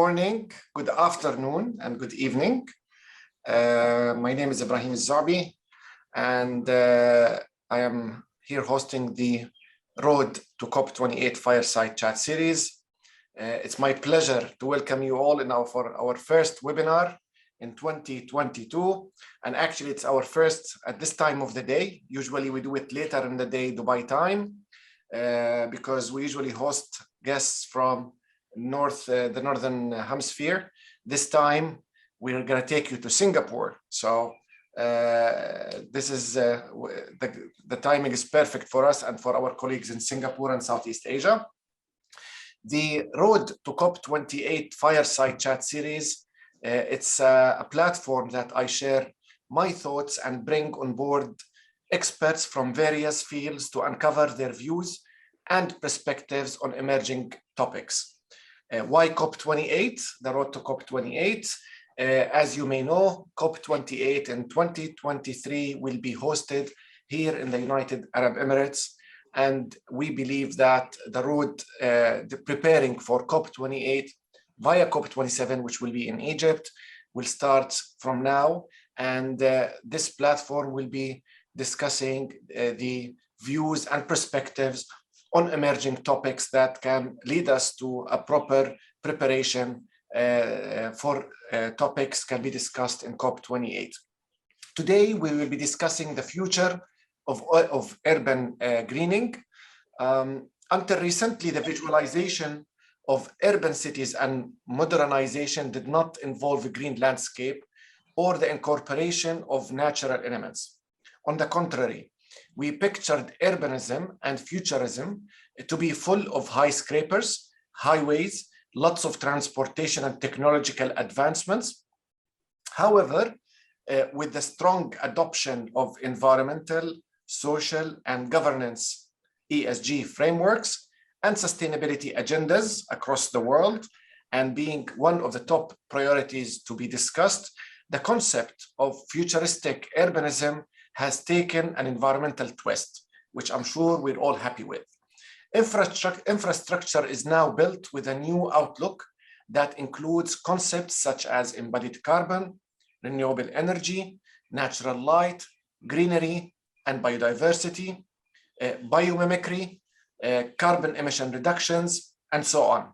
morning, good afternoon, and good evening. My name is Ibrahim Zabi, and I am here hosting the Road to COP28 Fireside Chat Series. It's my pleasure to welcome you all for our first webinar in 2022. And actually, it's our first at this time of the day. Usually we do it later in the day, Dubai time, because we usually host guests from the Northern Hemisphere. This time, we're going to take you to Singapore. So this is the timing is perfect for us and for our colleagues in Singapore and Southeast Asia. The Road to COP28 Fireside Chat Series, it's a platform that I share my thoughts and bring on board experts from various fields to uncover their views and perspectives on emerging topics. Why COP28, the Road to COP28? As you may know, COP28 in 2023 will be hosted here in the United Arab Emirates. And we believe that the road preparing for COP28 via COP27, which will be in Egypt, will start from now. And this platform will be discussing the views and perspectives on emerging topics that can lead us to a proper preparation for topics can be discussed in COP28. Today, we will be discussing the future of urban greening. Until recently, the visualization of urban cities and modernization did not involve a green landscape or the incorporation of natural elements. On the contrary, we pictured urbanism and futurism to be full of skyscrapers, highways, lots of transportation and technological advancements. However, with the strong adoption of environmental, social, and governance ESG frameworks and sustainability agendas across the world, and being one of the top priorities to be discussed, the concept of futuristic urbanism has taken an environmental twist, which I'm sure we're all happy with. Infrastructure is now built with a new outlook that includes concepts such as embodied carbon, renewable energy, natural light, greenery, and biodiversity, biomimicry, carbon emission reductions, and so on.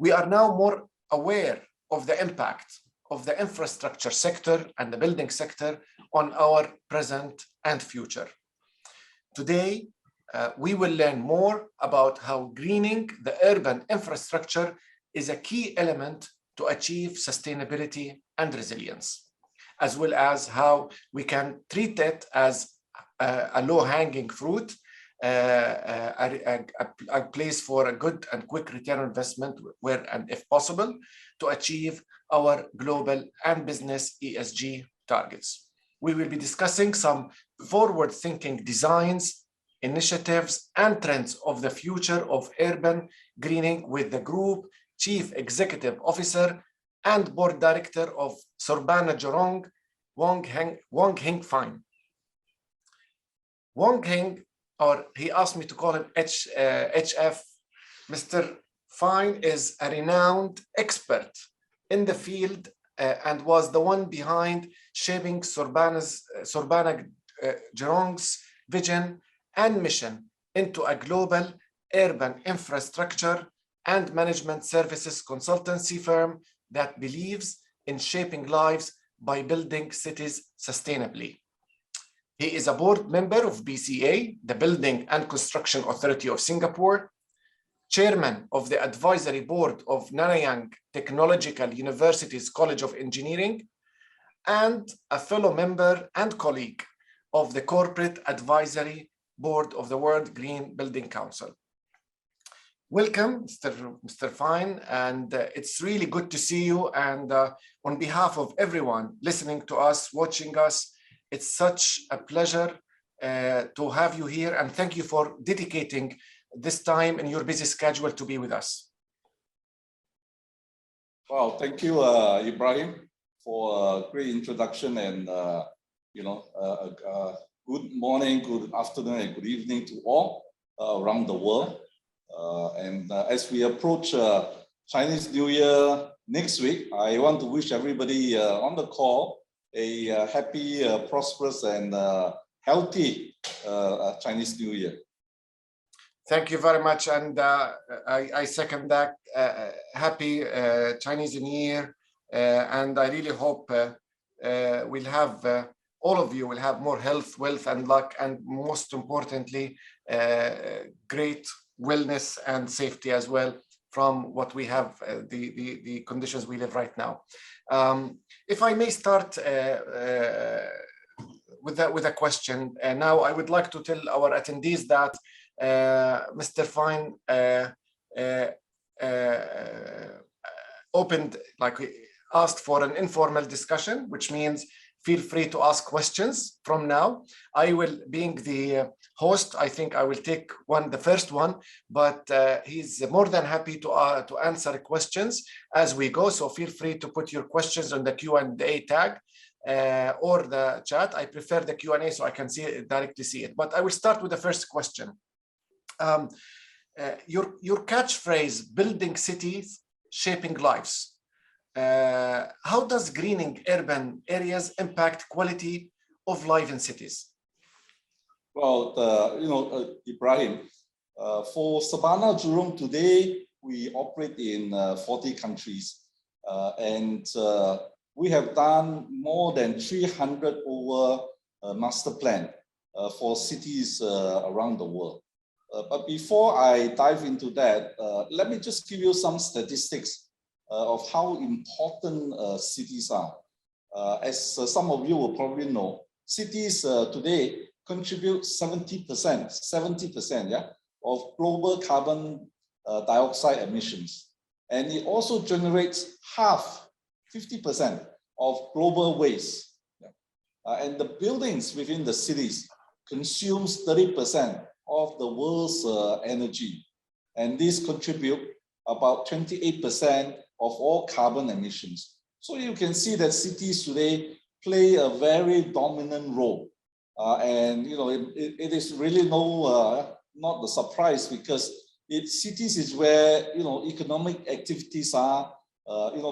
We are now more aware of the impact of the infrastructure sector and the building sector on our present and future. Today, we will learn more about how greening the urban infrastructure is a key element to achieve sustainability and resilience, as well as how we can treat it as a low-hanging fruit, a place for a good and quick return on investment where and if possible to achieve our global and business ESG targets. We will be discussing some forward-thinking designs, initiatives, and trends of the future of urban greening with the Group Chief Executive Officer and Board Director of Surbana Jurong, Wong Heang Fine. Wong Heang, or he asked me to call him HF, Mr. Fine is a renowned expert in the field and was the one behind shaping Surbana Jurong's vision and mission into a global urban infrastructure and management services consultancy firm that believes in shaping lives by building cities sustainably. He is a board member of BCA, the Building and Construction Authority of Singapore, chairman of the advisory board of Nanyang Technological University's College of Engineering, and a fellow member and colleague of the Corporate Advisory Board of the World Green Building Council. Welcome, Mr. Fine, and it's really good to see you. And on behalf of everyone listening to us, watching us, it's such a pleasure to have you here, and thank you for dedicating this time in your busy schedule to be with us. Well, thank you, Ibrahim, for a great introduction, and good morning, good afternoon, and good evening to all around the world. As we approach Chinese New Year next week. I want to wish everybody on the call a happy, prosperous, and healthy Chinese New Year. Thank you very much, and I second that. Happy Chinese New Year, and I really hope we'll have all of you will have more health, wealth, and luck, and most importantly, great wellness and safety as well from what we have, the conditions we live right now. If I may start with a question, now I would like to tell our attendees that Mr. Fine asked for an informal discussion, which means feel free to ask questions from now. I will, being the host, I think I will take the first one, but he's more than happy to answer questions as we go. So feel free to put your questions on the Q&A tag or the chat. I prefer the Q&A so I can directly see it. But I will start with the first question. Your catchphrase, building cities, shaping lives. How does greening urban areas impact quality of life in cities? Well, Ibrahim, for Surbana Jurong today, we operate in 40 countries, and we have done more than 300 over master plan for cities around the world. But before I dive into that, let me just give you some statistics of how important cities are. As some of you will probably know, cities today contribute 70%, yeah, of global carbon dioxide emissions. And it also generates 50% of global waste. Yeah. And the buildings within the cities consumes 30% of the world's energy. And these contribute about 28% of all carbon emissions. So you can see that cities today play a very dominant role. And it is really not a surprise, because cities is where economic activities are.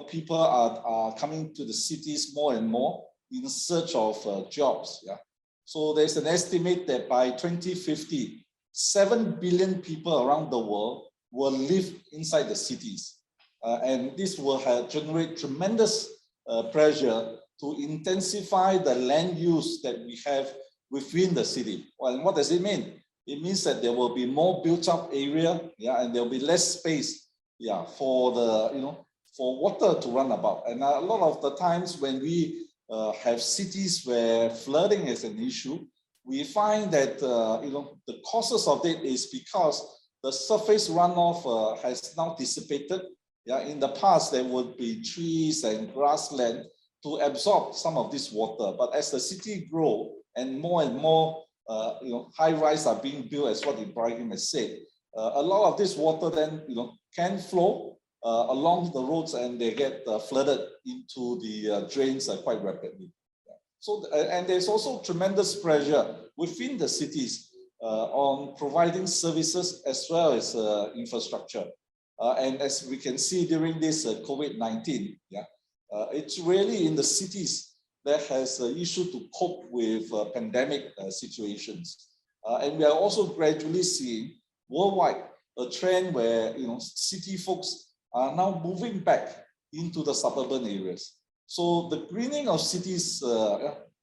People are coming to the cities more and more in search of jobs. Yeah. So there's an estimate that by 2050, 7 billion people around the world will live inside the cities. And this will generate tremendous pressure to intensify the land use that we have within the city. Well, and what does it mean? It means that there will be more built-up area, yeah, and there will be less space, yeah, for for water to run about. And a lot of the times when we have cities where flooding is an issue, we find that the causes of it is because the surface runoff has now dissipated. Yeah, in the past, there would be trees and grassland to absorb some of this water. But as the city grows and more high-rise are being built, as what Ibrahim has said, a lot of this water then can flow along the roads, and they get flooded into the drains quite rapidly. Yeah. So, and there's also tremendous pressure within the cities on providing services as well as infrastructure. And as we can see during this COVID-19, yeah, it's really in the cities that has an issue to cope with pandemic situations. And we are also gradually seeing worldwide a trend where city folks are now moving back into the suburban areas. So the greening of cities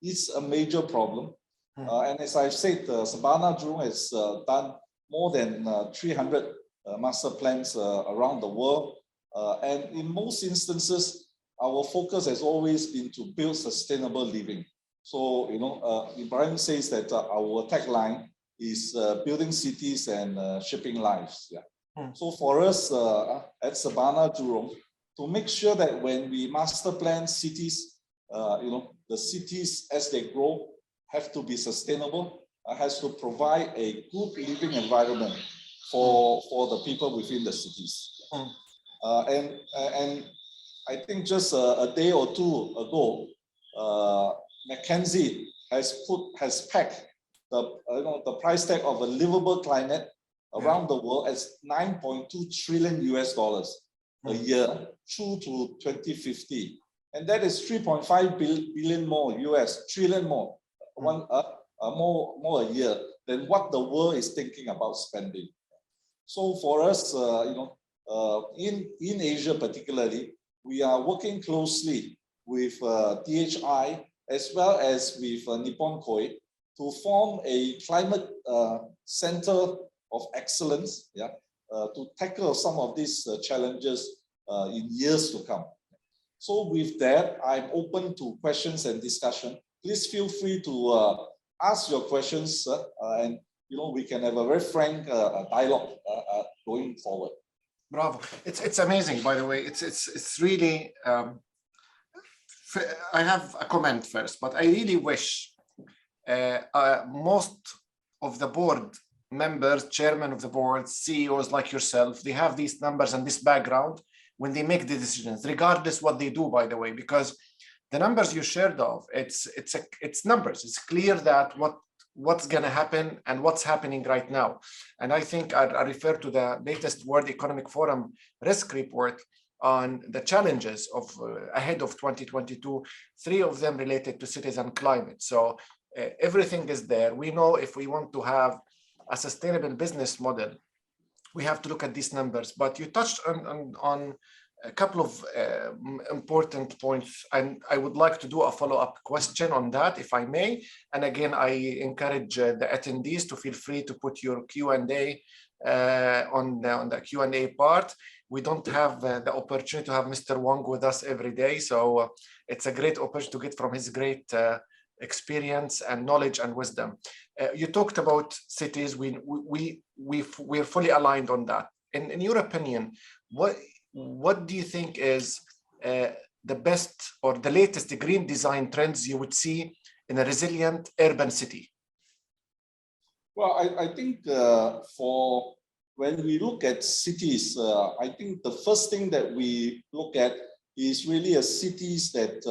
is a major problem. And as I've said, Surbana Jurong has done more than 300 master plans around the world. And in most instances, our focus has always been to build sustainable living. So, Ibrahim says that our tagline is building cities and shaping lives. Yeah. So for us at Surbana Jurong, to make sure that when we master plan cities, the cities as they grow have to be sustainable, has to provide a good living environment for the people within the cities. And I think just a day or two ago, McKinsey has pegged the price tag of a livable climate around the world as $9.2 trillion US. a year through to 2050. And that is 3.5 billion more US, trillion more, more a year than what the world is thinking about spending. So for us, in Asia particularly, we are working closely with DHI as well as with Nippon Koi to form a climate center of excellence, to tackle some of these challenges in years to come. So with that, I'm open to questions and discussion. Please feel free to ask your questions, and we can have a very frank dialogue going forward. Bravo! It's amazing, by the way. It's really. I have a comment first, but I really wish most of the board members, chairman of the board, CEOs like yourself, they have these numbers and this background when they make the decisions, regardless what they do, by the way, because the numbers you shared of, it's numbers. It's clear that what's going to happen and what's happening right now. And I think I refer to the latest World Economic Forum risk report on the challenges of ahead of 2022, 3 of them related to cities and climate. So everything is there. We know if we want to have a sustainable business model, we have to look at these numbers. But you touched on a couple of important points, and I would like to do a follow-up question on that, if I may. And again, I encourage the attendees to feel free to put your Q&A on the Q&A part. We don't have the opportunity to have Mr. Wong with us every day, so it's a great opportunity to get from his great experience and knowledge and wisdom. You talked about cities. We're fully aligned on that. In your opinion, what do you think is the best or the latest green design trends you would see in a resilient urban city? Well, I think for when we look at cities, I think the first thing that we look at is really a cities that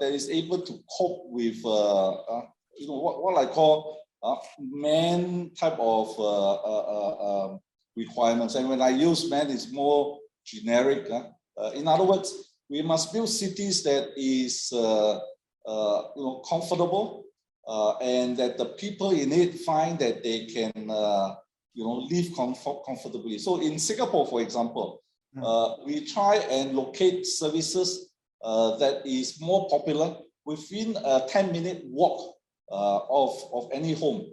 that is able to cope with what I call man type of requirements. And when I use man, it's more generic. In other words, we must build cities that is comfortable, and that the people in it find that they can live comfortably. So in Singapore, for example, we try and locate services that is more popular within a 10-minute walk of any home.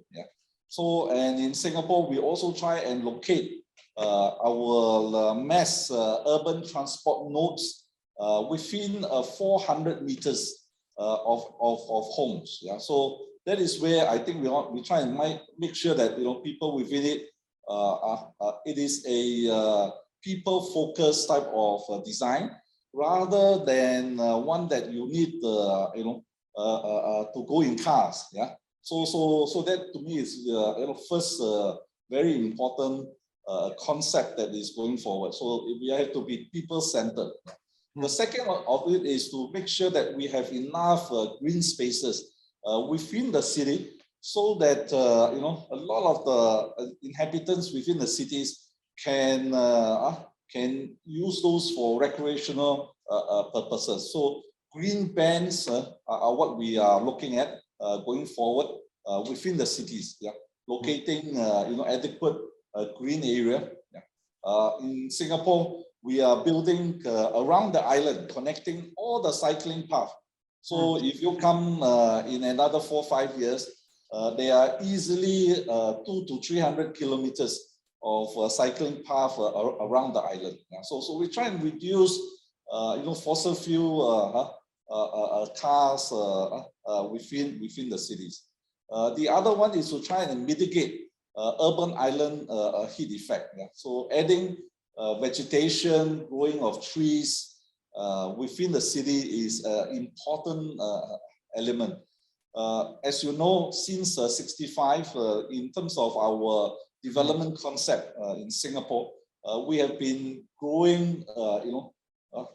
So, and in Singapore, we also try and locate our mass urban transport nodes within 400 meters of homes. So that is where I think we try and make sure that people within it, it is a people-focused type of design, rather than one that you need to go in cars. So that to me is first very important concept that is going forward. So we have to be people-centered. The second of it is to make sure that we have enough green spaces within the city, so that a lot of the inhabitants within the cities can use those for recreational purposes. So green bands are what we are looking at going forward within the cities. Locating adequate green area. In Singapore, we are building around the island, connecting all the cycling paths. So if you come in another 4 or 5 years, there are easily 200 to 300 kilometers of cycling path around the island. So we try and reduce fossil fuel cars within the cities. The other one is to try and mitigate urban island heat effect. So adding vegetation, growing of trees within the city is an important element. As you know, since 65, in terms of our development concept in Singapore, we have been growing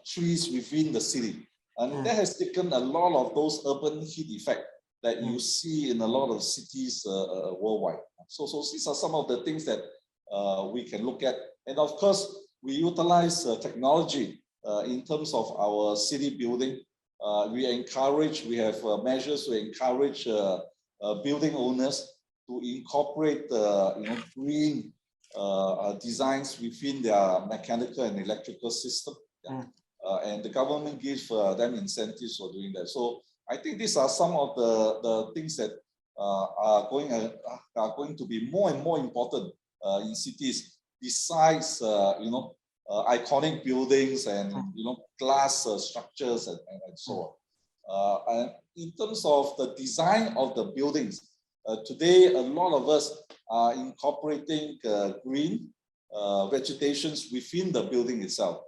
trees within the city, and that has taken a lot of those urban heat effect that you see in a lot of cities worldwide. So these are some of the things that we can look at. And of course, we utilize technology in terms of our city building. We have measures to encourage building owners to incorporate green designs within their mechanical and electrical system. And the government gives them incentives for doing that. So I think these are some of the things that are going to be more and more important in cities, besides iconic buildings and glass structures and so on. And in terms of the design of the buildings, today a lot of us are incorporating green vegetations within the building itself,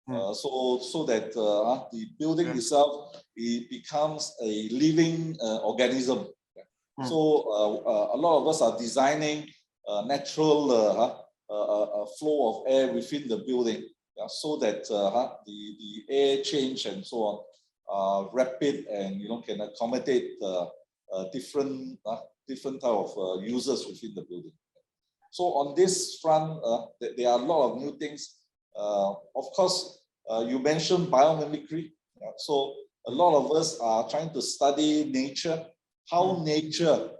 so that the building itself becomes a living organism. So a lot of us are designing natural flow of air within the building, so that the air change and so on are rapid and can accommodate different type of users within the building. So on this front, there are a lot of new things. Of course, you mentioned biomimicry. So a lot of us are trying to study nature, how nature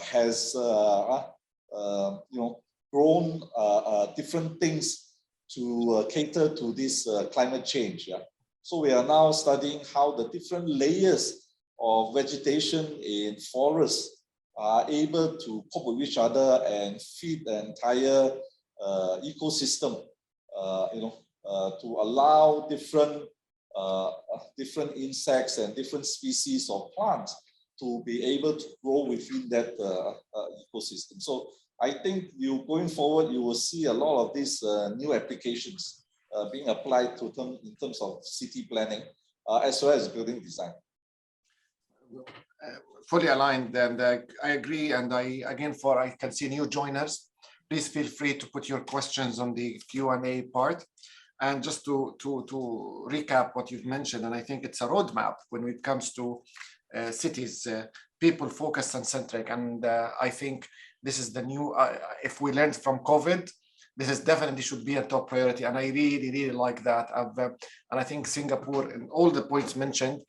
has grown different things to cater to this climate change. So we are now studying how the different layers of vegetation in forests are able to cope with each other and feed the entire ecosystem, to allow different insects and different species of plants to be able to grow within that ecosystem. So I think going forward, you will see a lot of these new applications being applied in terms of city planning, as well as building design. Fully aligned, and I agree. And I can see new joiners. Please feel free to put your questions on the Q&A part. And just to recap what you've mentioned, and I think it's a roadmap when it comes to cities, people focused and centric. And I think this is the new, if we learned from COVID, this is definitely should be a top priority. And I really, really like that. And I think Singapore, and all the points mentioned,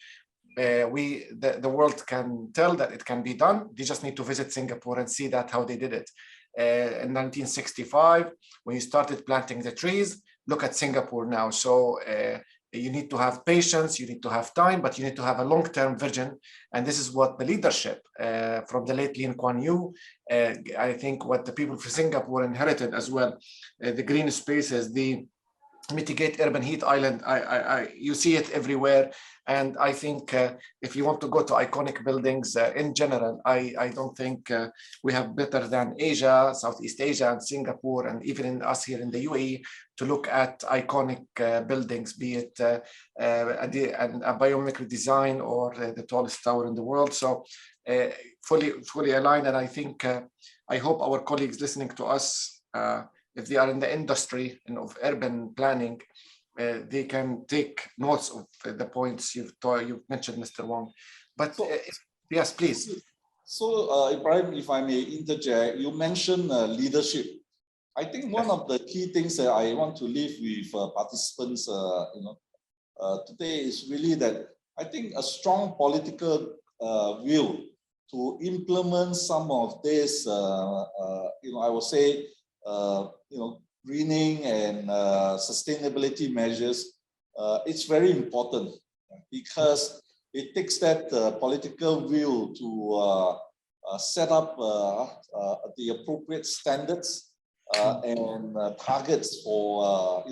the world can tell that it can be done. They just need to visit Singapore and see that how they did it. In 1965, when you started planting the trees, look at Singapore now. So you need to have patience, you need to have time, but you need to have a long-term vision. And this is what the leadership from the late Lee Kuan Yew, I think what the people from Singapore inherited as well, the green spaces, the mitigate urban heat island, you see it everywhere. And I think if you want to go to iconic buildings in general, I don't think we have better than Asia, Southeast Asia and Singapore, and even in us here in the UAE, to look at iconic buildings, be it a biomimicry design or the tallest tower in the world. So fully aligned. And I think, I hope our colleagues listening to us, if they are in the industry of urban planning, they can take notes of the points you've mentioned, Mr. Wong. But yes, please. So Ibrahim, if I may interject, you mentioned leadership. I think one of the key things that I want to leave with participants, today is really that I think a strong political will to implement some of this, I would say, greening and sustainability measures, it's very important because it takes that political will to set up the appropriate standards and targets for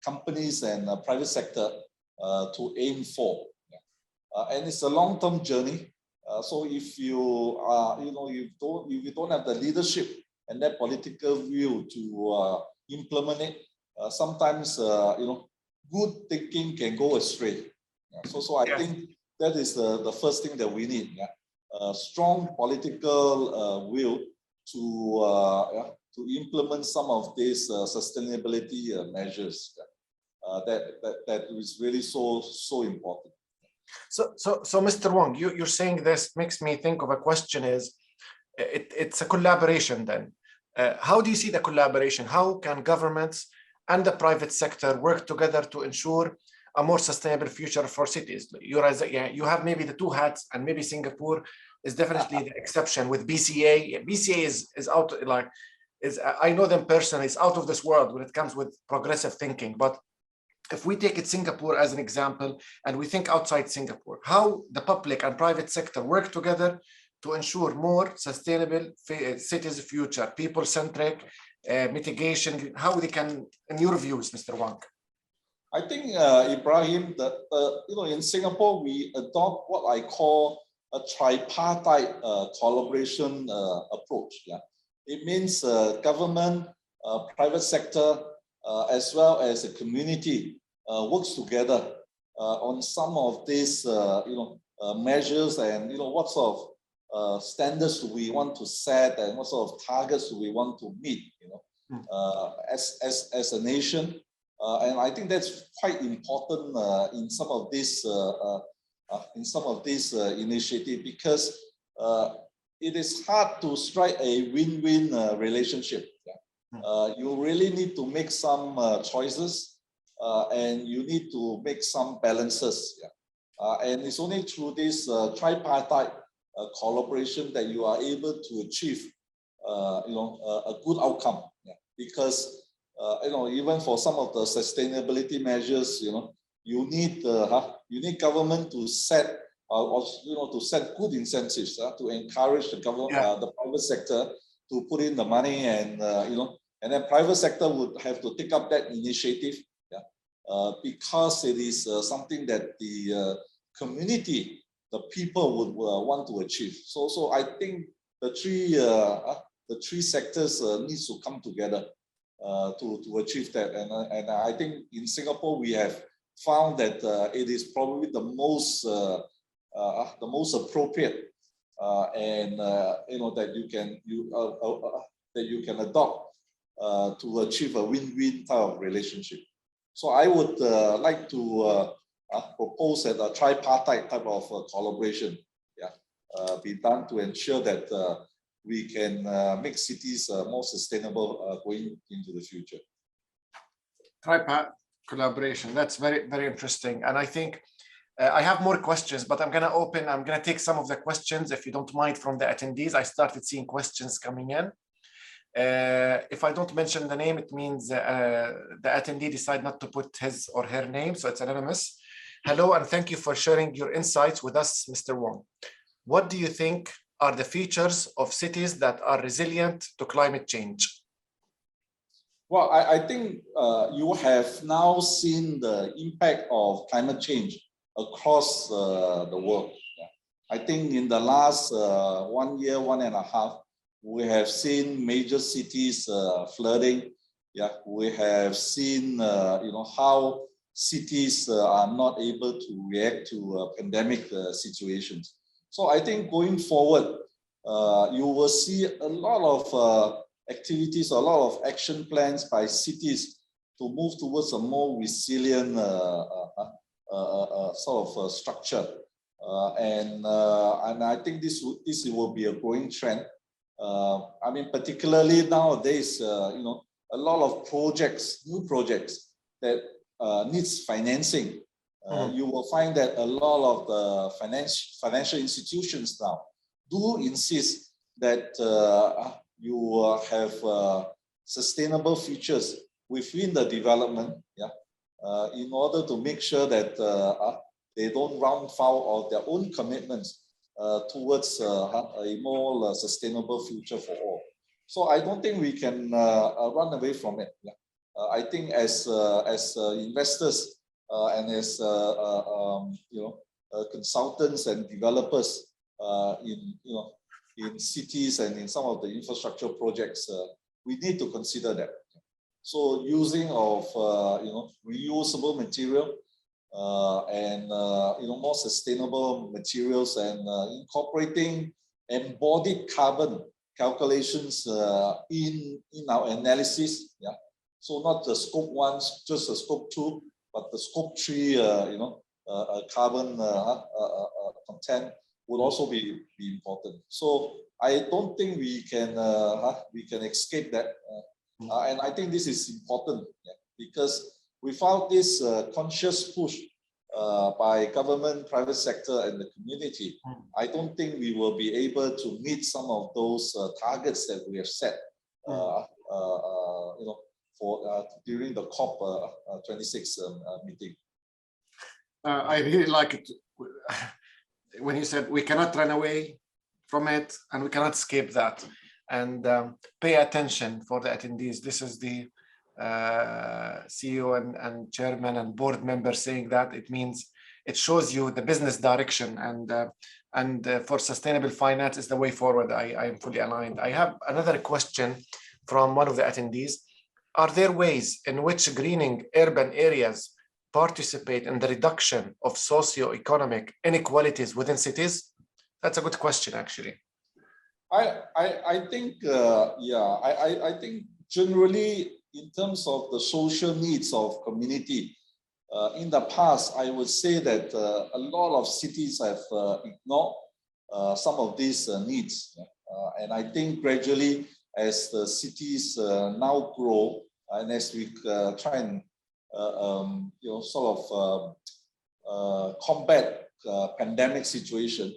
companies and private sector to aim for, and it's a long-term journey. So if you if you don't have the leadership and that political will to implement it, sometimes good thinking can go astray. So I think that is the first thing that we need. A strong political will to implement some of these sustainability measures. That is really so important. So Mr. Wong, you're saying this makes me think of a question. Is it's a collaboration then? How do you see the collaboration? How can governments and the private sector work together to ensure a more sustainable future for cities. You have maybe the two hats, and maybe Singapore is definitely the exception with BCA. BCA is out, like, I know them personally, it's out of this world when it comes with progressive thinking. But if we take it Singapore as an example, and we think outside Singapore, how the public and private sector work together to ensure more sustainable cities future, people-centric mitigation, how they can, in your views, Mr. Wong? I think, Ibrahim, that in Singapore, we adopt what I call a tripartite collaboration approach. Yeah, it means government, private sector, as well as the community works together on some of these measures, and what sort of standards do we want to set, and what sort of targets do we want to meet, as a nation. And I think that's quite important in some of these initiatives, because it is hard to strike a win-win relationship. Yeah. You really need to make some choices, and you need to make some balances. Yeah. And it's only through this tripartite collaboration that you are able to achieve, a good outcome. Yeah. Because even for some of the sustainability measures, you need government to set good incentives to encourage the government, the private sector to put in the money, and and then private sector would have to take up that initiative, because it is something that the community, the people would want to achieve. So I think the three sectors needs to come together to achieve that, and I think in Singapore we have found that it is probably the most appropriate, and that you can adopt to achieve a win-win type of relationship. So I would like to propose that a tripartite type of collaboration be done to ensure that we can make cities more sustainable going into the future. Tripartite collaboration, that's very, very interesting. And I think I have more questions, but I'm going to take some of the questions, if you don't mind, from the attendees. I started seeing questions coming in. If I don't mention the name, it means the attendee decided not to put his or her name, so it's anonymous. Hello, and thank you for sharing your insights with us, Mr. Wong. What do you think are the features of cities that are resilient to climate change? Well, I think you have now seen the impact of climate change across the world. I think in the last 1 year, 1.5, we have seen major cities flooding. Yeah, we have seen how cities are not able to react to pandemic situations. So I think going forward, you will see a lot of activities, a lot of action plans by cities to move towards a more resilient sort of structure, and I think this will be a growing trend. I mean, particularly nowadays, a lot of new projects that needs financing. You will find that a lot of the financial institutions now do insist that you have sustainable features within the development, in order to make sure that they don't run foul of their own commitments towards a more sustainable future for all. So I don't think we can run away from it. I think as investors and as consultants and developers in cities and in some of the infrastructure projects, we need to consider that. So using of reusable material and more sustainable materials, and incorporating embodied carbon calculations in our analysis. Yeah. So not the scope 1, just the scope 2, but the scope 3 carbon content would also be important. So I don't think we can escape that, and I think this is important. Yeah. because without this conscious push by government, private sector, and the community, I don't think we will be able to meet some of those targets that we have set, for during the COP26 meeting. I really like it when you said we cannot run away from it and we cannot escape that, and pay attention for the attendees. This is the CEO and chairman and board member saying that. It means it shows you the business direction, and for sustainable finance is the way forward. I am fully aligned. I have another question from one of the attendees. Are there ways in which greening urban areas participate in the reduction of socio-economic inequalities within cities? That's a good question, actually. I think, I think generally in terms of the social needs of community, in the past, I would say that a lot of cities have ignored some of these needs. And I think gradually as the cities now grow, and as we try and combat pandemic situation,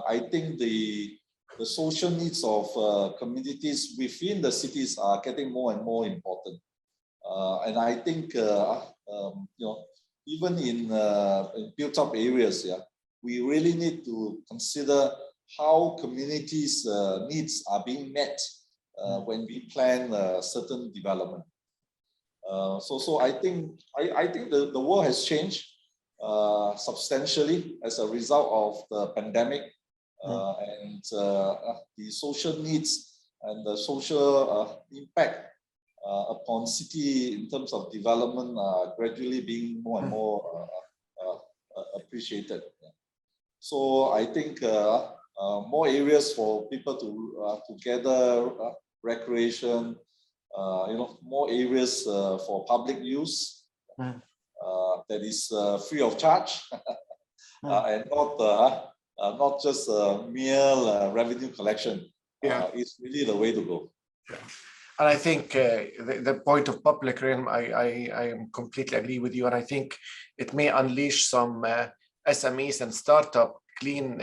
I think the social needs of communities within the cities are getting more and more important. And I think even in built-up areas, we really need to consider how communities' needs are being met when we plan certain development. So I think the world has changed substantially as a result of the pandemic, and the social needs and the social impact upon city in terms of development are gradually being more and more appreciated. So I think more areas for people to gather, recreation, more areas for public use that is free of charge and not just mere revenue collection. It's really the way to go. And I think the point of public realm, I completely agree with you. And I think it may unleash some SMEs and startup green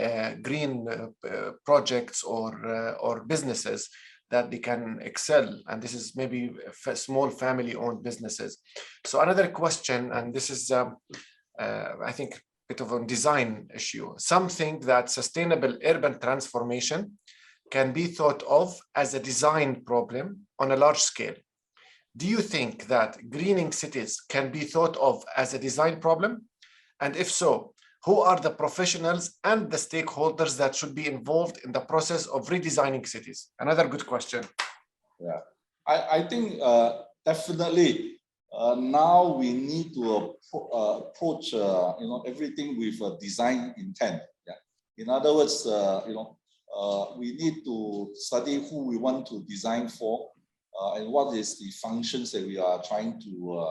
projects or businesses that they can excel. And this is maybe small family-owned businesses. So another question, and this is, I think, a bit of a design issue. Some think that sustainable urban transformation can be thought of as a design problem on a large scale. Do you think that greening cities can be thought of as a design problem? And if so, who are the professionals and the stakeholders that should be involved in the process of redesigning cities? Another good question. Yeah, I think definitely now we need to approach everything with a design intent. In other words, we need to study who we want to design for and what is the functions that we are trying to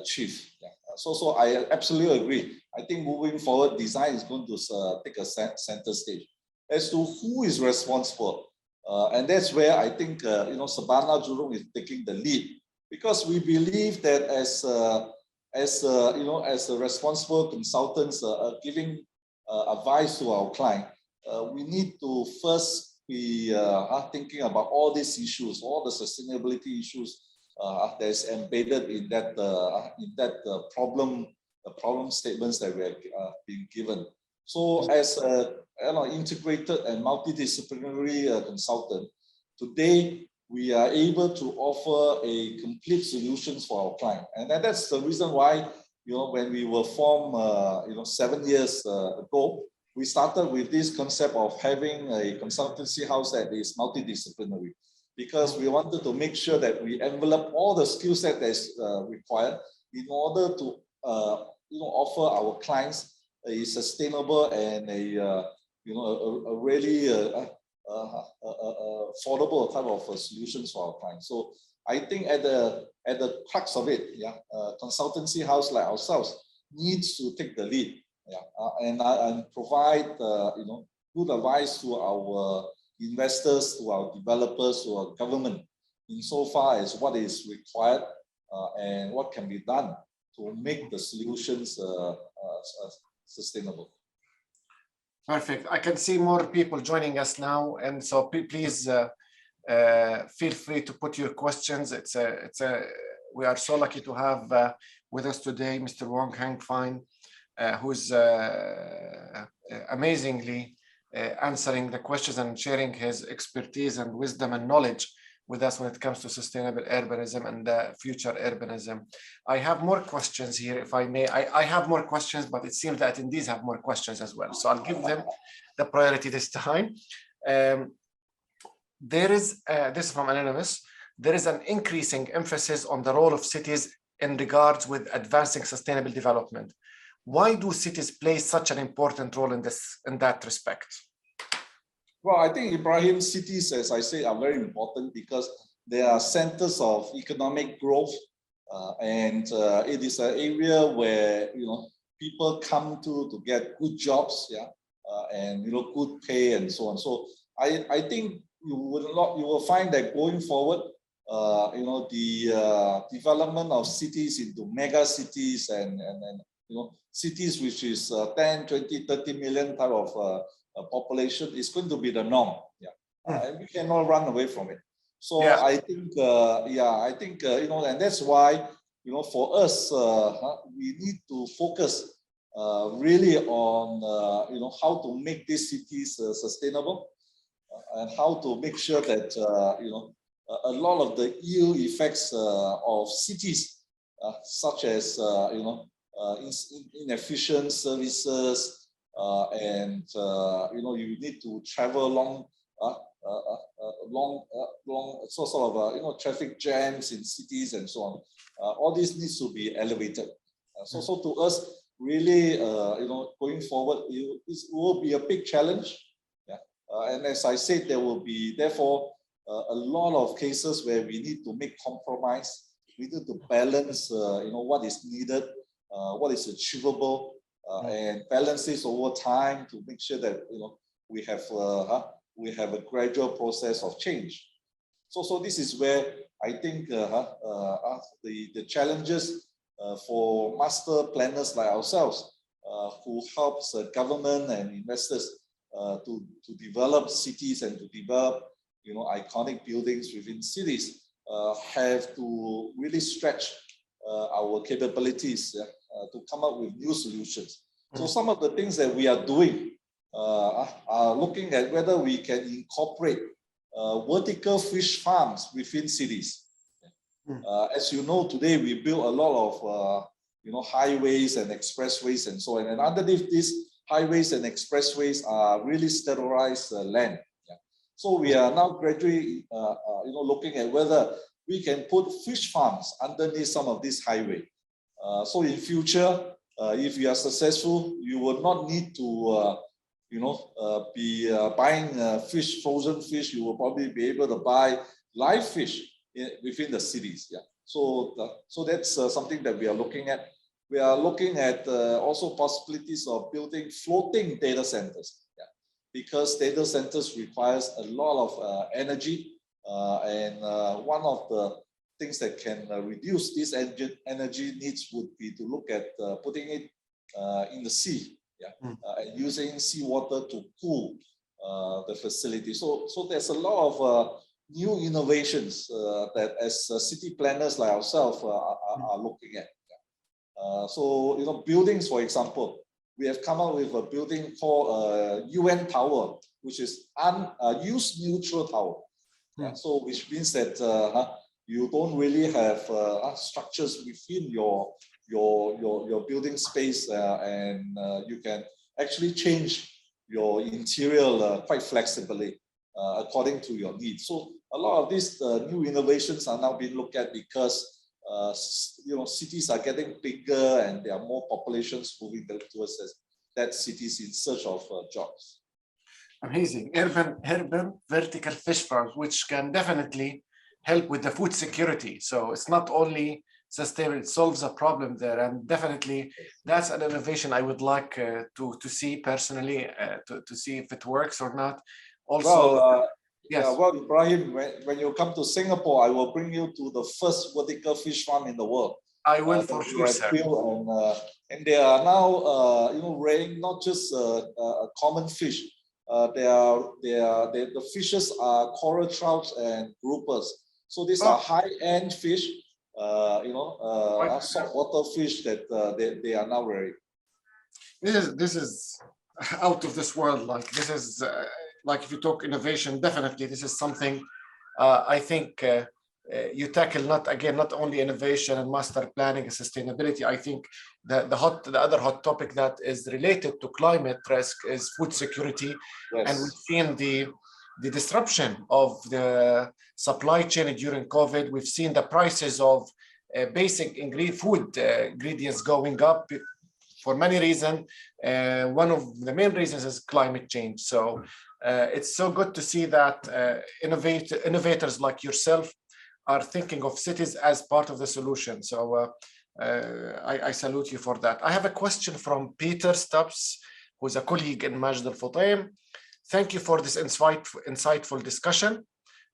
achieve. So I absolutely agree. I think moving forward, design is going to take a center stage as to who is responsible. And that's where I think Surbana Jurong is taking the lead, because we believe that as responsible consultants giving advice to our client, we need to first be thinking about all these issues, all the sustainability issues that's embedded in that problem statements that we are being given. So as an integrated and multidisciplinary consultant, today we are able to offer a complete solutions for our client, and that's the reason why when we were formed 7 years ago, we started with this concept of having a consultancy house that is multidisciplinary, because we wanted to make sure that we envelop all the skill set that is required in order to offer our clients a sustainable and a really affordable type of solutions for our clients. So I think at the crux of it, consultancy house like ourselves needs to take the lead, and provide good advice to our investors, to our developers, to our government, insofar as what is required and what can be done to make the solutions sustainable. Perfect. I can see more people joining us now, and so please feel free to put your questions. We are so lucky to have with us today Mr. Wong Heang Fine, who's amazingly answering the questions and sharing his expertise and wisdom and knowledge with us when it comes to sustainable urbanism and future urbanism. I have more questions here, if I may. I have more questions, but it seems that attendees have more questions as well. So I'll give them the priority this time. This is from Anonymous. There is an increasing emphasis on the role of cities in regards with advancing sustainable development. Why do cities play such an important role in that respect? Well, I think, Ibrahim, cities, as I say, are very important because they are centers of economic growth, and it is an area where people come to get good jobs, and good pay and so on. So I think you will find that going forward, the development of cities into mega cities and cities which is 10, 20, 30 million type of population is going to be the norm. And we cannot run away from it. So I think, and that's why, for us, we need to focus really on, how to make these cities sustainable, and how to make sure that, a lot of the ill effects of cities, such as, inefficient services, and you need to travel long sort of traffic jams in cities and so on. All this needs to be elevated. So to us, really, going forward, it will be a big challenge. And as I said, there will be therefore a lot of cases where we need to make compromise. We need to balance, what is needed, what is achievable. And balance this over time to make sure that we have a gradual process of change. So this is where I think the challenges for master planners like ourselves, who helps government and investors to develop cities and to develop iconic buildings within cities, have to really stretch our capabilities to come up with new solutions. So some of the things that we are doing are looking at whether we can incorporate vertical fish farms within cities. As you know, today we build a lot of highways and expressways and so on. And underneath these highways and expressways are really sterilized land. So we are now gradually looking at whether we can put fish farms underneath some of these highways. So in future, if you are successful, you will not need to, be buying frozen fish. You will probably be able to buy live fish within the cities. So that's something that we are looking at. We are looking at also possibilities of building floating data centers. Because data centers requires a lot of energy, and one of the things that can reduce this energy needs would be to look at putting it in the sea, and using seawater to cool the facility. So there's a lot of new innovations that as city planners like ourselves are looking at. So buildings, for example, we have come up with a building called UN Tower, which is use neutral tower. So which means that you don't really have structures within your building space, and you can actually change your interior quite flexibly according to your needs. So a lot of these new innovations are now being looked at because cities are getting bigger and there are more populations moving towards that cities in search of jobs. Amazing. Urban vertical fish farms, which can definitely help with the food security. So it's not only sustainable, it solves a problem there. And definitely that's an innovation I would like to see personally, to see if it works or not. Also, Yes. Yeah, well, Ibrahim, when you come to Singapore, I will bring you to the first vertical fish farm in the world. I will for sure, sir. And they are now, rearing not just a common fish. The fishes are coral trouts and groupers. So these are high-end fish, saltwater fish that they are now rearing. This is out of this world. Like this is like if you talk innovation, definitely this is something I think you tackle not only innovation and master planning and sustainability. I think the other hot topic that is related to climate risk is food security. Yes. And we've seen the disruption of the supply chain during COVID. We've seen the prices of basic food ingredients going up for many reasons. One of the main reasons is climate change. So it's so good to see that innovators like yourself are thinking of cities as part of the solution. So I salute you for that. I have a question from Peter Stubbs, who's a colleague in Majd Al Futtaim. Thank you for this insightful discussion.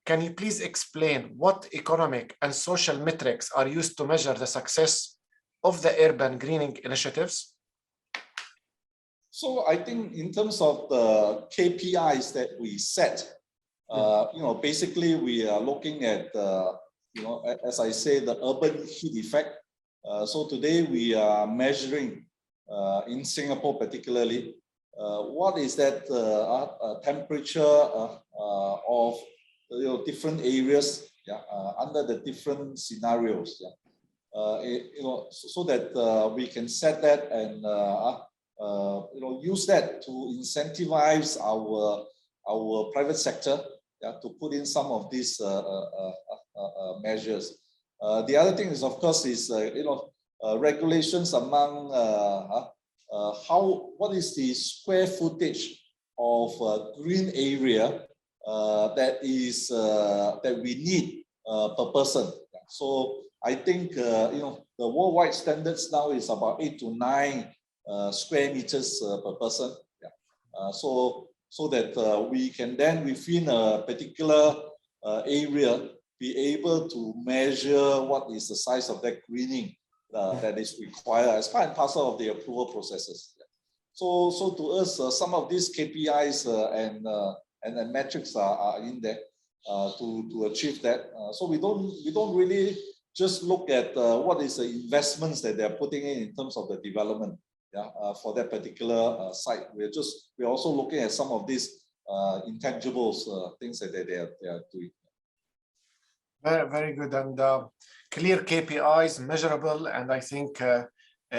Can you please explain what economic and social metrics are used to measure the success of the urban greening initiatives? So I think in terms of the KPIs that we set, basically we are looking at, as I say, the urban heat effect. So today we are measuring in Singapore particularly, what is that temperature of different areas under the different scenarios, so that we can set that and use that to incentivize our private sector to put in some of these measures. The other thing is, of course, is regulations among what is the square footage of green area that we need per person. So I think the worldwide standards now is about 8 to 9 square meters per person. So that we can then within a particular area be able to measure what is the size of that greening that is required as part and parcel of the approval processes. So to us, some of these KPIs and metrics are in there to achieve that. So we don't really just look at what is the investments that they're putting in terms of the development for that particular site. We're also looking at some of these intangibles, things that they are doing. Very, very good, and clear KPIs, measurable, and I think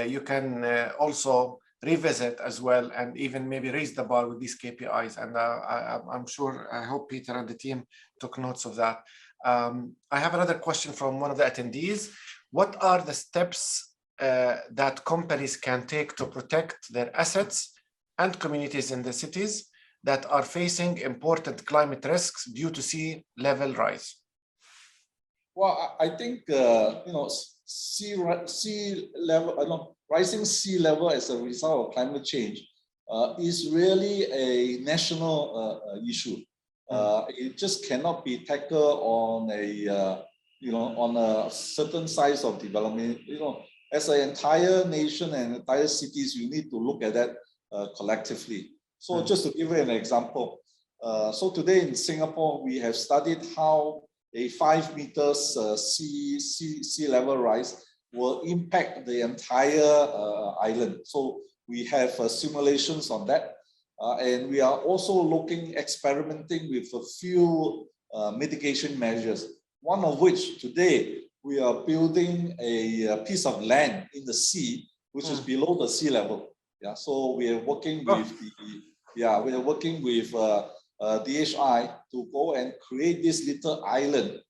you can also revisit as well and even maybe raise the bar with these KPIs. And I'm sure, I hope Peter and the team took notes of that. I have another question from one of the attendees. What are the steps that companies can take to protect their assets and communities in the cities that are facing important climate risks due to sea level rise? Well, I think rising sea level as a result of climate change is really a national issue. It just cannot be tackled on a certain size of development. As an entire nation and entire cities, you need to look at that collectively. So just to give you an example, so today in Singapore, we have studied how a 5 meters sea level rise will impact the entire island. So we have simulations on that. And we are also experimenting with a few mitigation measures. One of which today, we are building a piece of land in the sea, which is below the sea level. So we are working with DHI to go and create this little island,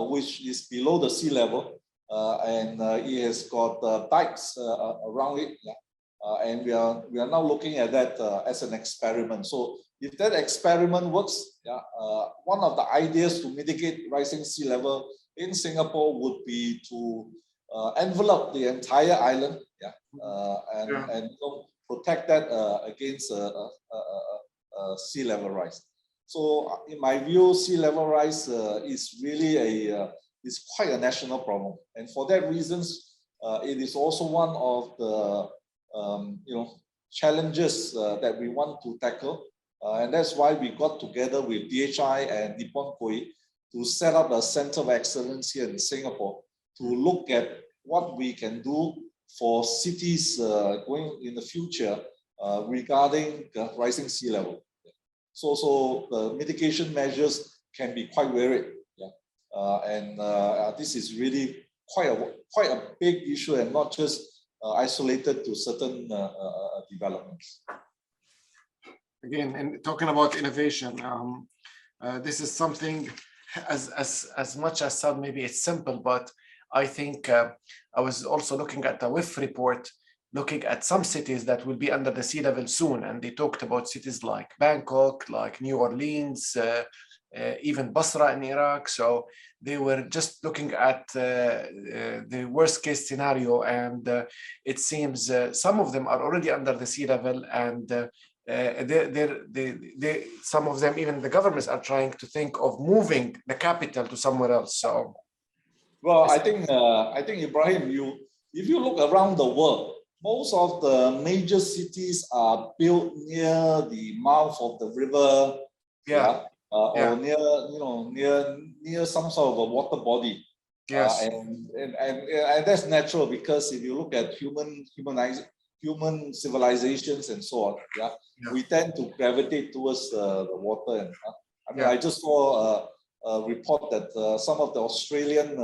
which is below the sea level, and it has got dikes around it. And we are now looking at that as an experiment. So if that experiment works, one of the ideas to mitigate rising sea level in Singapore would be to envelop the entire island, and protect that against sea level rise. So in my view, sea level rise is really is quite a national problem, and for that reasons, it is also one of the challenges that we want to tackle, and that's why we got together with DHI and Nippon Koi to set up a center of excellence here in Singapore to look at what we can do for cities going in the future regarding rising sea level. So the mitigation measures can be quite varied, and this is really quite a big issue and not just isolated to certain developments. Again, and talking about innovation, this is something as much as some maybe it's simple, but I think I was also looking at the WIF report, looking at some cities that will be under the sea level soon, and they talked about cities like Bangkok, like New Orleans, even Basra in Iraq. So they were just looking at the worst case scenario, and it seems some of them are already under the sea level, and some of them, even the governments, are trying to think of moving the capital to somewhere else. So, well, I think Ibrahim, if you look around the world, most of the major cities are built near the mouth of the river, or near some sort of a water body. Yes. And that's natural, because if you look at human civilizations and so on, we tend to gravitate towards the water. And I mean, I just saw a report that some of the Australian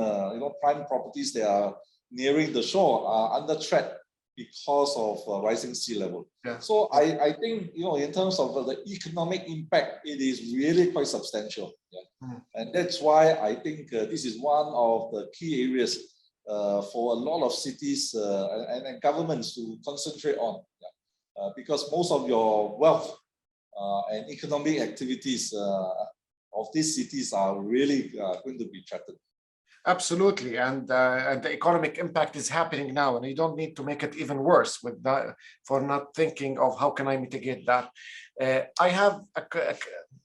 prime properties that are nearing the shore are under threat because of rising sea level. So I think in terms of the economic impact, it is really quite substantial. And that's why I think this is one of the key areas for a lot of cities and governments to concentrate on, because most of your wealth and economic activities of these cities are really going to be threatened. Absolutely, and the economic impact is happening now, and you don't need to make it even worse with that for not thinking of how can I mitigate that. I have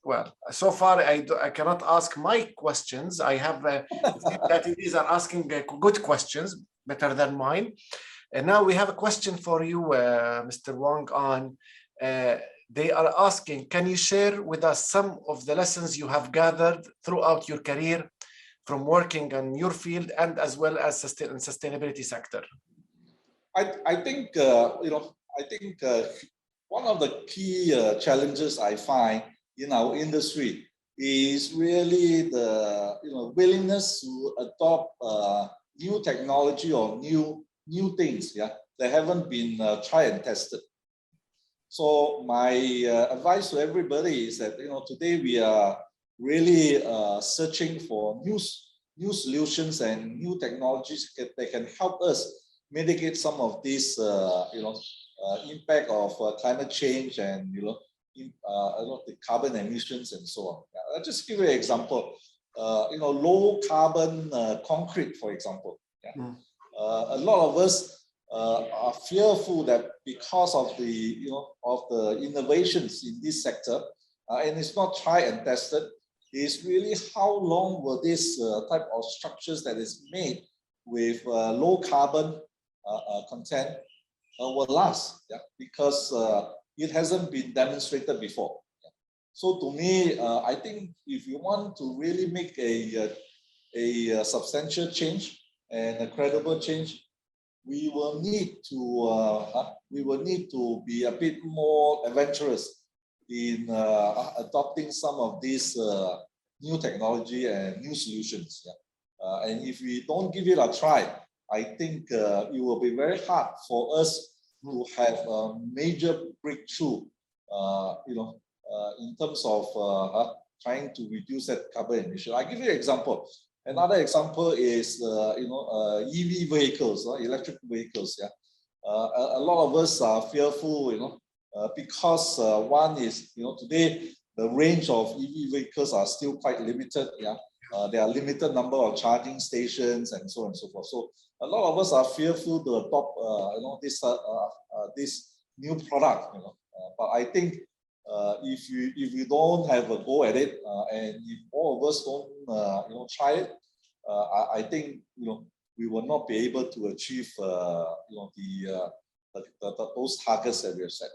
well, so far I cannot ask my questions. I have that these are asking good questions, better than mine. And now we have a question for you, Mr. Wong. On they are asking, can you share with us some of the lessons you have gathered throughout your career from working on your field and as well as in sustainability sector? I think one of the key challenges I find in our industry is really the willingness to adopt new technology or new things that haven't been tried and tested. So my advice to everybody is that today we are really searching for new solutions and new technologies that can help us mitigate some of this impact of climate change and the carbon emissions and so on. I'll just give you an example. Low carbon concrete, for example. A lot of us are fearful that because of the innovations in this sector, and it's not tried and tested, is really how long will this type of structures that is made with low carbon content will last, because it hasn't been demonstrated before. So to me, I think if you want to really make a substantial change and a credible change, we will need to be a bit more adventurous in adopting some of these new technology and new solutions. And if we don't give it a try, I think it will be very hard for us to have a major breakthrough, in terms of trying to reduce that carbon emission. I'll give you an example. Another example is EV vehicles, electric vehicles. A lot of us are fearful, because one is, today the range of EV vehicles are still quite limited. There are limited number of charging stations and so on and so forth. So a lot of us are fearful to adopt, this new product. But I think if you don't have a go at it, and if all of us don't try it, I think we will not be able to achieve those targets that we have set.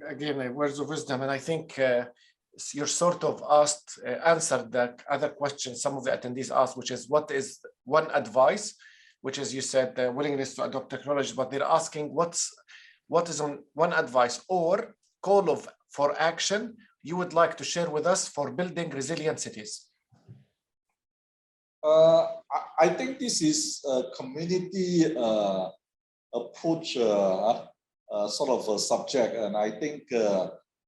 Again, words of wisdom, and I think you're sort of answered the other question some of the attendees asked, which is what is one advice, which is you said the willingness to adopt technology, but they're asking what is on one advice or call for action you would like to share with us for building resilient cities. I think this is a community approach sort of a subject, and I think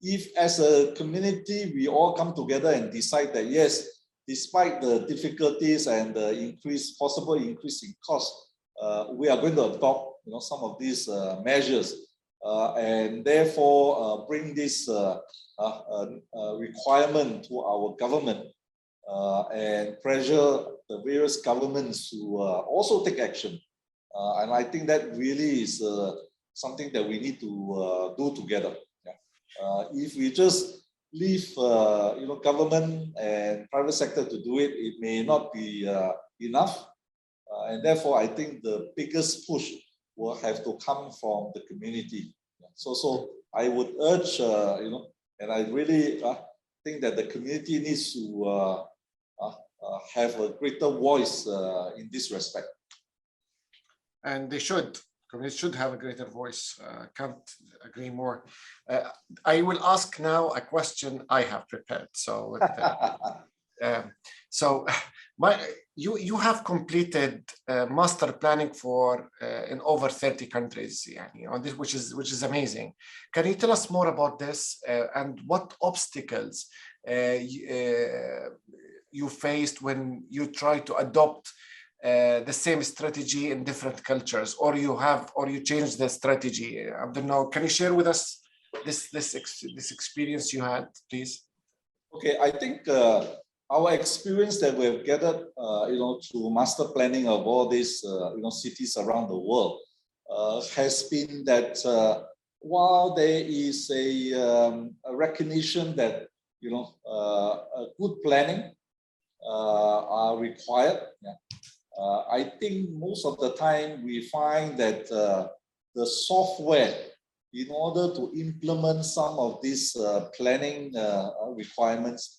if as a community we all come together and decide that yes, despite the difficulties and the possible increase in cost, we are going to adopt some of these measures, and therefore bring this requirement to our government, and pressure the various governments to also take action. And I think that really is something that we need to do together. If we just leave government and private sector to do it, it may not be enough. And therefore, I think the biggest push will have to come from the community. So I would urge, and I really think that the community needs to have a greater voice in this respect. And they should. Communities should have a greater voice. Can't agree more. I will ask now a question I have prepared. So, you have completed master planning for in over 30 countries, which is amazing. Can you tell us more about this and what obstacles you faced when you try to adopt the same strategy in different cultures, or you changed the strategy? I don't know. Can you share with us this experience you had, please? Okay, I think our experience that we've gathered, through master planning of all these, cities around the world, has been that while there is a recognition that a good planning are required. I think most of the time we find that the software, in order to implement some of these planning requirements,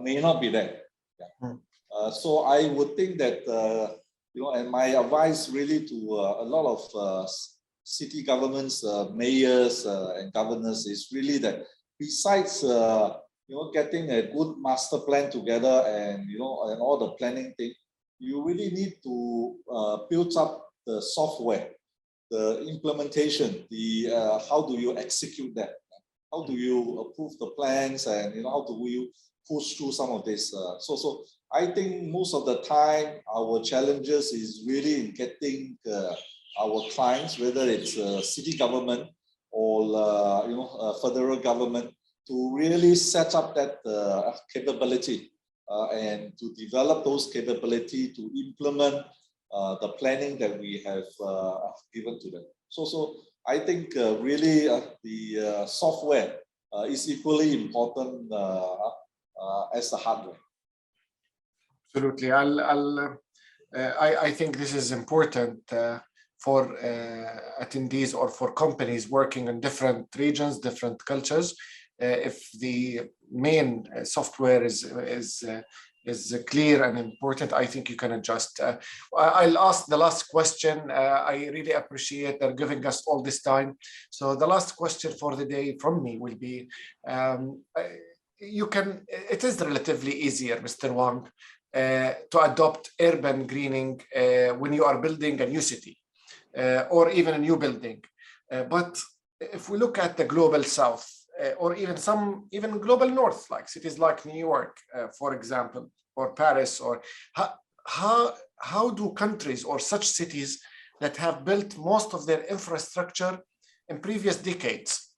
may not be there. So I would think that, and my advice really to a lot of city governments, mayors and governors is really that besides getting a good master plan together and and all the planning thing, you really need to build up the software, the implementation, the how do you execute that? How do you approve the plans, and how do you push through some of this? So I think most of the time our challenges is really in getting our clients, whether it's city government or federal government, to really set up that capability and to develop those capability to implement the planning that we have given to them. So I think really the software is equally important as the hardware. Absolutely. I think this is important for attendees or for companies working in different regions, different cultures. If the main software is clear and important, I think you can adjust. I'll ask the last question. I really appreciate their giving us all this time. So the last question for the day from me will be, it is relatively easier, Mr. Wong, to adopt urban greening when you are building a new city or even a new building. But if we look at the global south, or even global north, like cities like New York, for example, or Paris, or how do countries or such cities that have built most of their infrastructure in previous decades,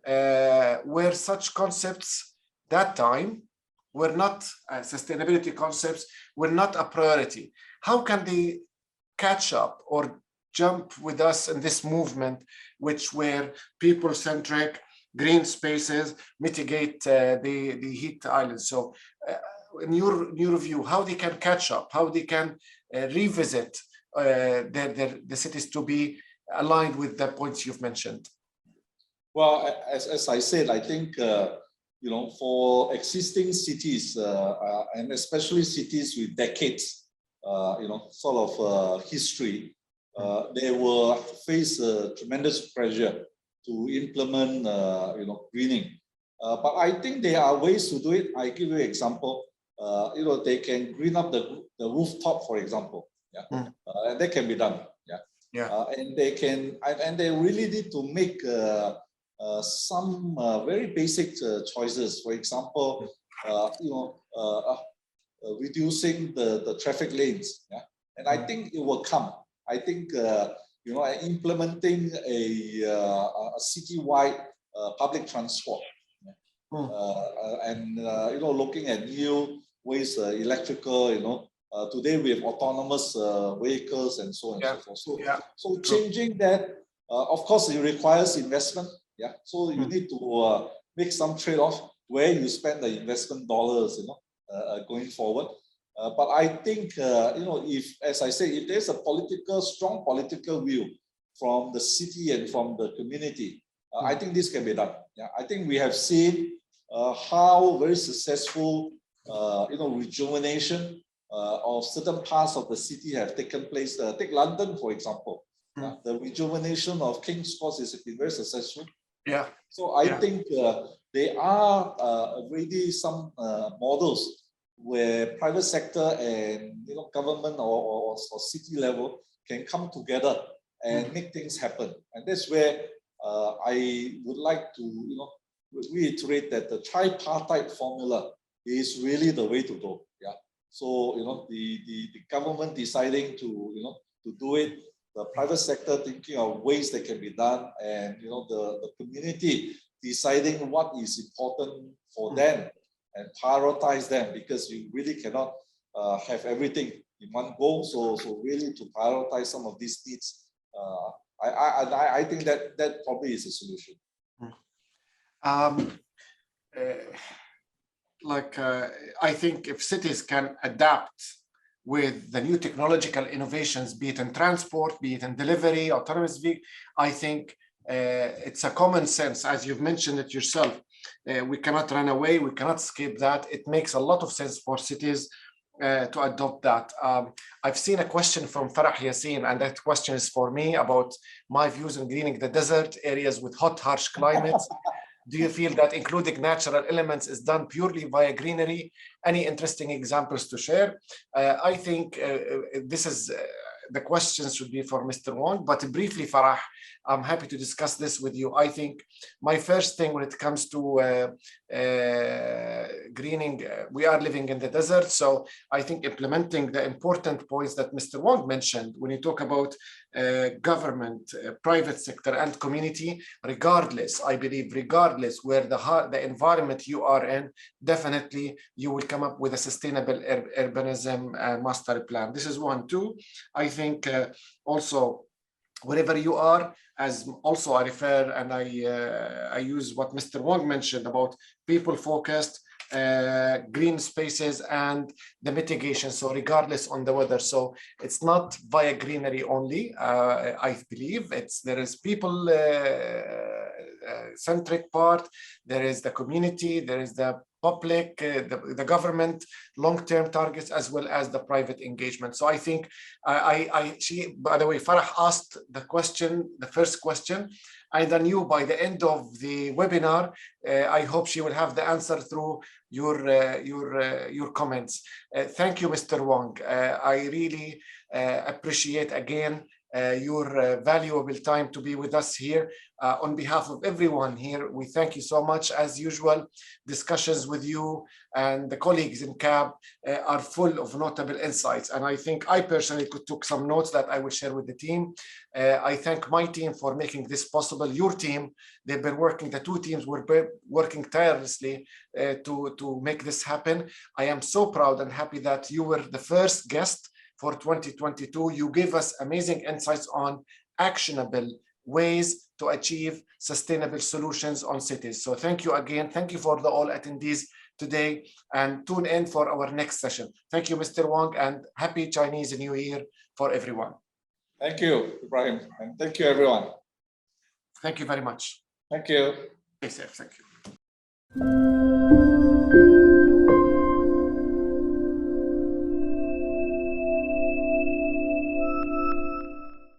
where such concepts that time were not sustainability concepts, were not a priority, how can they catch up or jump with us in this movement, which were people-centric, green spaces, mitigate the heat islands. So in your view, how they can catch up, how they can revisit the cities to be aligned with the points you've mentioned? Well, as I said, I think, for existing cities, and especially cities with decades, sort of history, they will face tremendous pressure to implement, greening. But I think there are ways to do it. I give you an example. They can green up the rooftop, for example. Yeah, and that can be done. Yeah, yeah. And they can, and they really need to make some very basic choices. For example, reducing the traffic lanes. Yeah, and I think it will come. I think implementing a citywide public transport, and looking at new ways, electrical. Today we have autonomous vehicles and so on and so forth. So changing that, of course, it requires investment. Yeah, so you need to make some trade-off where you spend the investment dollars, going forward. But I think, if, as I say, if there's a strong political will from the city and from the community, I think this can be done. Yeah, I think we have seen how very successful, rejuvenation of certain parts of the city have taken place. Take London, for example. The rejuvenation of King's Cross has been very successful. Yeah. So I think there are already some models where private sector and government or city level can come together and make things happen. And that's where I would like to reiterate that the tripartite formula is really the way to go. Yeah. So the government deciding to do it, the private sector thinking of ways that can be done, and the community deciding what is important for them and prioritize them, because you really cannot have everything in one go. So really to prioritize some of these needs, I think that probably is a solution. I think if cities can adapt with the new technological innovations, be it in transport, be it in delivery, autonomous vehicle, I think it's a common sense, as you've mentioned it yourself. We cannot run away, we cannot escape that. It makes a lot of sense for cities to adopt that. I've seen a question from Farah Yassin, and that question is for me about my views on greening the desert areas with hot, harsh climates. Do you feel that including natural elements is done purely via greenery? Any interesting examples to share? I think this is the questions should be for Mr. Wong, but briefly, Farah, I'm happy to discuss this with you. I think my first thing when it comes to greening, we are living in the desert, so I think implementing the important points that Mr. Wong mentioned when you talk about government, private sector, and community, regardless, I believe, regardless where the environment you are in, definitely you will come up with a sustainable urbanism master plan. This is one. Two, I think also wherever you are, as also I refer and I use what Mr. Wong mentioned about people-focused, green spaces and the mitigation, so regardless on the weather. So it's not via greenery only, I believe. There is people centric part, there is the community, there is the public, the government, long-term targets, as well as the private engagement. So I think she, by the way, Farah asked the question, the first question, and I knew by the end of the webinar, I hope she will have the answer through your comments. Thank you, Mr. Wong. I really appreciate again your valuable time to be with us here. On behalf of everyone here, we thank you so much. As usual, discussions with you and the colleagues in CAB are full of notable insights. And I think I personally took some notes that I will share with the team. I thank my team for making this possible. Your team, they've been working, the two teams were working tirelessly to make this happen. I am so proud and happy that you were the first guest for 2022. You gave us amazing insights on actionable ways to achieve sustainable solutions on cities. So thank you again. Thank you for all attendees today, and tune in for our next session. Thank you, Mr. Wong, and happy Chinese New Year for everyone. Thank you, Ibrahim, and thank you, everyone. Thank you very much. Thank you. Stay safe. Thank you.